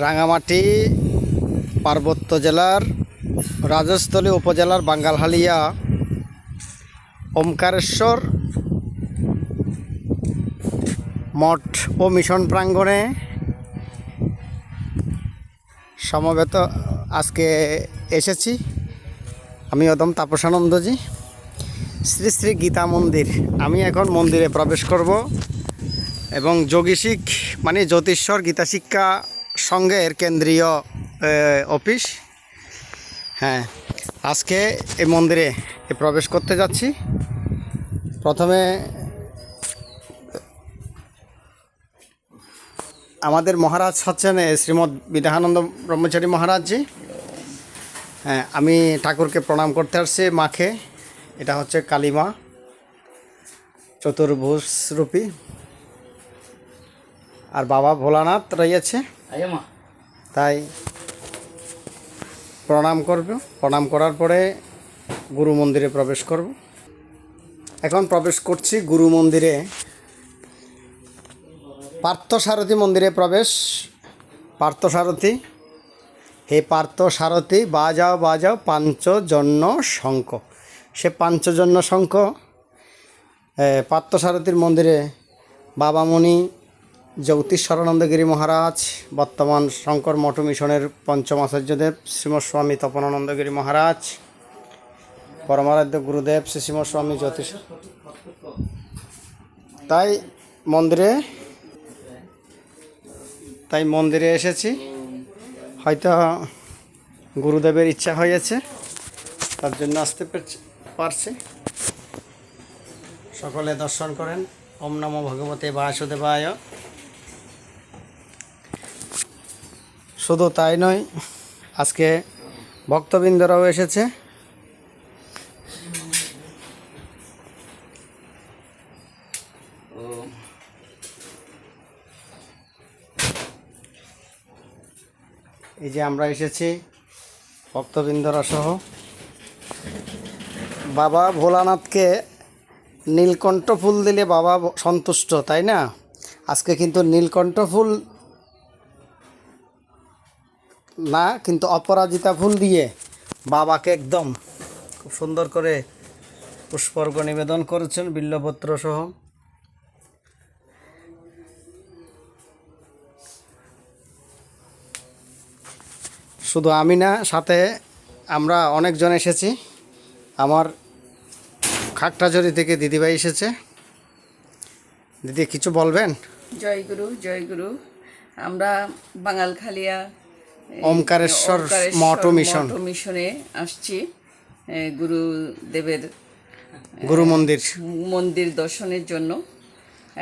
রাঙামাটি পার্বত্য জেলার রাজস্থলী উপজেলার বাঙ্গালহালিয়া ওমকারেশ্বর মঠ ও মিশন প্রাঙ্গণে সমবেত আজকে এসেছি। আমি অদম তাপসানন্দজি, শ্রী শ্রী গীতা মন্দির। আমি এখন মন্দিরে প্রবেশ করব এবং যোগীশিখ মানে জ্যোতিশ্বর গীতা শিক্ষা সংঘের কেন্দ্রীয় অফিস। হ্যাঁ, আজকে এই মন্দিরে প্রবেশ করতে যাচ্ছি। প্রথমে আমাদের মহারাজ হচ্ছেন শ্রীমৎ বিধানানন্দ ব্রহ্মচারী মহারাজজি। হ্যাঁ, আমি ঠাকুরকে প্রণাম করতে আসছি মাকে। এটা হচ্ছে কালীমা চতুর্ভুজ রূপী, আর বাবা ভোলানাথ রয়েছে, তাই প্রণাম করব। প্রণাম করার পরে গুরু মন্দিরে প্রবেশ করব। এখন প্রবেশ করছি গুরু মন্দিরে। পার্থসারথী মন্দিরে প্রবেশ। পার্থসারথী, হে পার্থসারথী বাজাও বাজাও পাঞ্চজন্য শঙ্খ। সে পাঞ্চজন্য শঙ্খ পার্থসারথীর মন্দিরে বাবামণি জ্যোতিষরানন্দগিরি মহারাজ, বর্তমান শঙ্কর মঠ মিশনের পঞ্চম আচার্যদেব শ্রীমস্বামী তপনানন্দগিরি মহারাজ, পরমারাধ্য গুরুদেব শ্রী শ্রীমস্বামী জ্যোতিষ। তাই মন্দিরে এসেছি। হয়তো গুরুদেবের ইচ্ছা হয়েছে, তার জন্য আসতে পারছে। সকলে দর্শন করেন। ওম নমো ভগবতে বাসুদেবায়। শুধু তাই নয়, আজকে ভক্তবৃন্দরাও এসেছে। এই যে আমরা এসেছি ভক্তবৃন্দরা সহ। বাবা ভোলানাথকে নীলকণ্ঠ ফুল দিলে বাবা সন্তুষ্ট, তাই না? আজকে কিন্তু নীলকণ্ঠ ফুল না, কিন্তু অপরাজিতা ফুল দিয়ে বাবাকে একদম খুব সুন্দর করে পুষ্পার্ঘ নিবেদন করেছেন বিল্লপত্র সহ। শুধু আমি না, সাথে আমরা অনেকজন এসেছি। আমার খাগড়াছড়ি থেকে দিদিভাই এসেছে। দিদি কিছু বলবেন? জয় গুরু, জয় গুরু। আমরা বাঙ্গালখালিয়া ওমকারেশ্বর মঠ মিশনে আসছি গুরুদেবের গুরু মন্দির দর্শনের জন্য,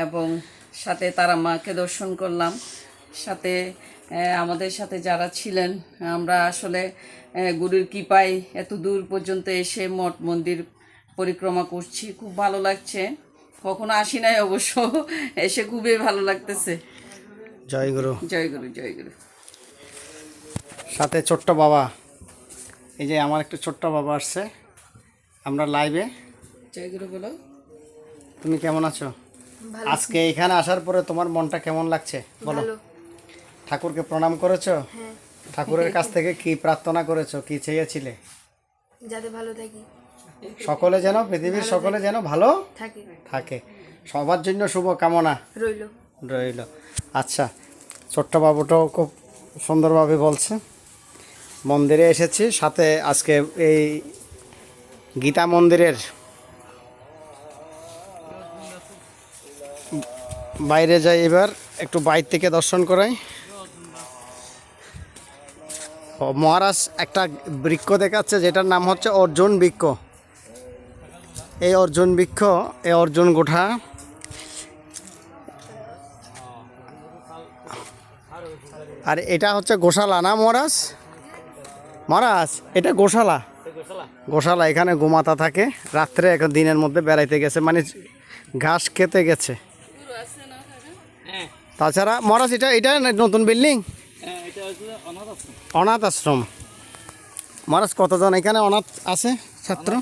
এবং সাথে তারা মাকে দর্শন করলাম। সাথে আমাদের সাথে যারা ছিলেন, আমরা আসলে গুরুর কৃপায় এত দূর পর্যন্ত এসে মঠ মন্দির পরিক্রমা করছি। খুব ভালো লাগছে। কখনো আসি নাই অবশ্য, এসে খুবই ভালো লাগতেছে। জয় গুরু, জয় গুরু, জয় গুরু। সাথে ছোট্ট বাবা, এই যে আমার একটা ছোট্ট বাবা আসছে। আমরা লাইভে। জয় গুরু বলো। তুমি কেমন আছো? আজকে এখানে আসার পরে তোমার মনটা কেমন লাগছে বলো? ঠাকুরকে প্রণাম করেছো? ঠাকুরের কাছ থেকে কি প্রার্থনা করেছো, কি চেয়েছিলে? যাতে ভালো থাকি, সকলে যেন, পৃথিবীর সকলে যেন ভালো থাকে, সবার জন্য শুভ কামনা রইল। আচ্ছা, ছোট্ট বাবুটাও খুব সুন্দরভাবে বলছে। মন্দিরে এসেছি, সাথে আজকে এই গীতা মন্দিরের বাইরে যাই। এবার একটু বাইরে থেকে দর্শন করাই। মহারাজ একটা বৃক্ষ দেখাচ্ছে, যেটার নাম হচ্ছে অর্জুন বৃক্ষ। এই অর্জুন বৃক্ষ, এই অর্জুন গোঠা, আর এটা হচ্ছে গোশালা না মহারাজ? মহারাজ এটা গোশালা। এখানে গোমাতা থাকে। রাত্রে এখন দিনের মধ্যে বেড়াইতে গেছে, মানে ঘাস খেতে গেছে। তাছাড়া মহারাজ এটা নতুন বিল্ডিং, অনাথ আশ্রম। মহারাজ কতজন এখানে অনাথ আছে ছাত্র?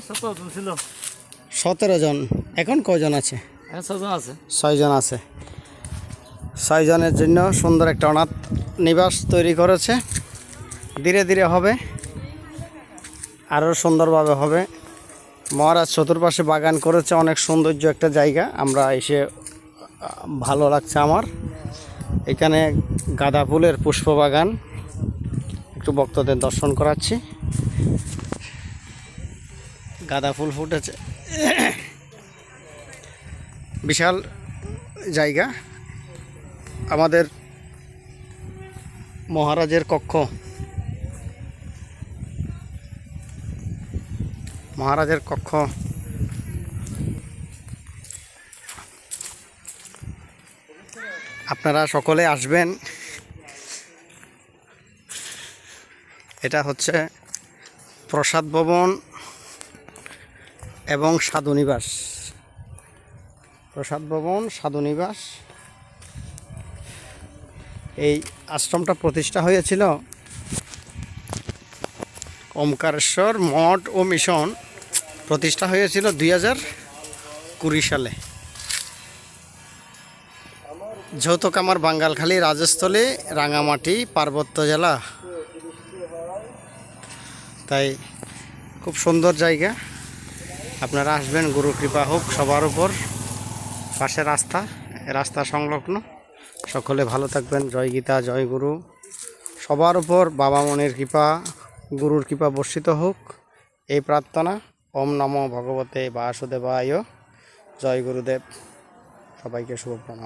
17 জন। এখন কয়জন আছে? 6 জন আছে। 6 জন আছে। 6 জনের জন্য সুন্দর একটা অনাথ নিবাস তৈরি করেছে। ধীরে ধীরে হবে, আরও সুন্দরভাবে হবে। মহারাজ চতুর্পাশে বাগান করেছে, অনেক সৌন্দর্য একটা জায়গা। আমরা এসে ভালো লাগছে আমার। এখানে গাঁদা ফুলের পুষ্প বাগান, একটু ভক্তদের দর্শন করাচ্ছি। গাঁদা ফুল ফুটেছে, বিশাল জায়গা। আমাদের মহারাজের কক্ষ, মহারাজের কক্ষ। আপনারা সকলে আসবেন। এটা হচ্ছে প্রসাদ ভবন এবং সাধুনিবাস। প্রসাদ ভবন, সাধুনিবাস। এই আশ্রমটা প্রতিষ্ঠা হয়েছিল ওমকারেশ্বর মঠ ও মিশন প্রতিষ্ঠা হয়েছিল 2020 সালে। যৌথ কামার বাঙ্গালখালী, রাজস্থলী, রাঙামাটি, পার্বত্য জেলা। তাই খুব সুন্দর জায়গা। আপনারা আসবেন, গুরু কৃপা হোক সবার উপর। পাশে রাস্তা সংলগ্ন। সকলে ভালো থাকবেন। জয় গীতা, জয় গুরু। সবার উপর বাবা মনের কৃপা, গুরুর কৃপা বর্ষিত হোক, এই প্রার্থনা। ওম নমো ভগবতে বাসুদেবায়। জয় গুরুদেব। সবাইকে শুভ প্রণাম।